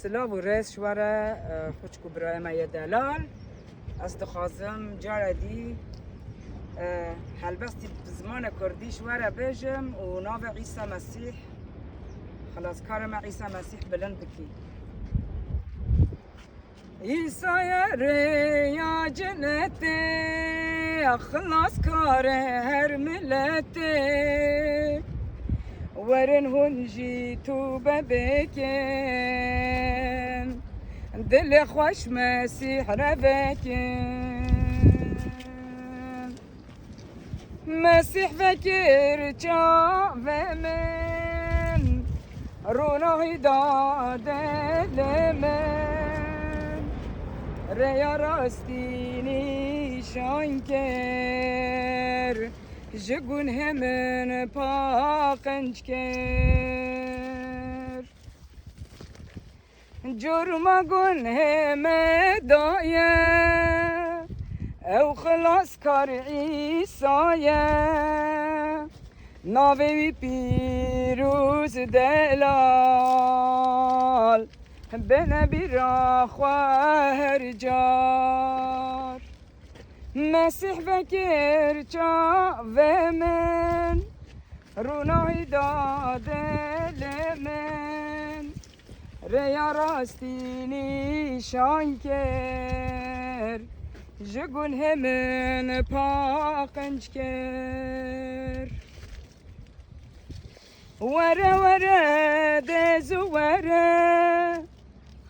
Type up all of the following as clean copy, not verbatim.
سلاو و ریز شواره خوشکو برای ما دلال از دخوازم جاره دی هلبستی زمان کردی شواره بیجم و ناو عیسی مسیح خلاص کارم عیسی مسیح بلند بکی عیسی ریا جنتی خلاص کار هر ملتی ورن هنجی تو ببکن دل خوش مسیح را بکن مسیح فکر جا و من رونای داده لمن ریا راستی نیشان کر جگون همن پاقنج کر جرما گون همه دایه او خلاص کار عیسایه ناوی پیروز دلال بنبی را خواه جار مسیح فکر جا و من رونای داده لمن ریا راستی نیشان کر جگون همن پاقنج کر وره وره دزو وره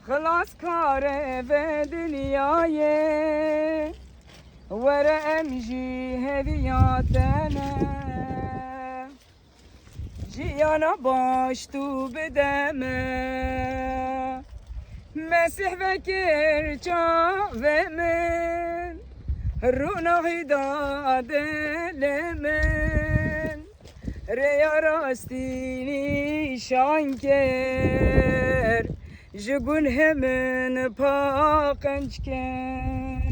خلاص کاره و دنیایه وره امجی هدیاتنه جیانا باش تو بدمه مسیح فکر جا و من رونای داده لمن ریا راستی نیشان کر جگون همن پاقنج کر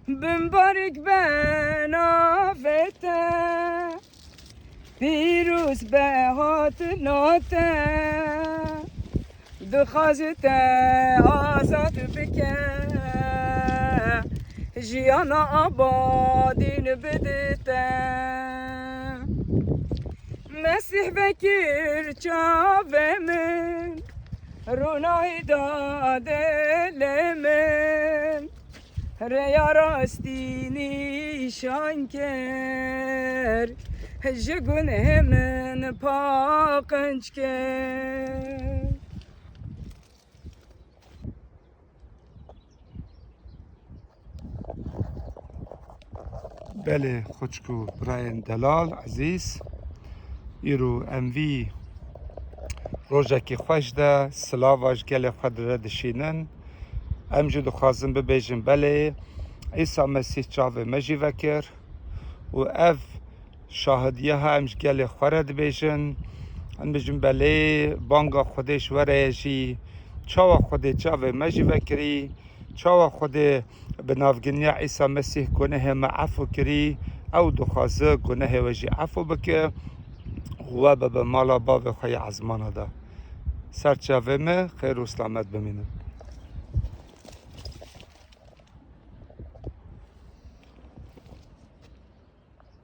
بمبارک بنافته پیروز به هات ناته دخازته آزاد بکه جیانا آبادین بدته مسیح فکر جا و من رونای داده لمن ریا راستی نیشان کر جگون همن پاقنج کر بله خوشکو براین دلال عزیز ایرو اموی روژکی خوش ده سلاواش گل خود را دشینن امجو دخوازم ببیجم بله عیسی مسیح جاوه مجی وکر و اف شاهدیه ها امج گل خورد بیجن ان بجم بله بانگا خودش وره جی چاوا خود جاوه مجی وکری چاوا خود بنافگنیا عیسی مسیح گناه ما عفو کری او دخوازه گناه وجی عفو بکه و به مالا باو خوی عزمانه ده سر جاوه خیر و سلامت بمینم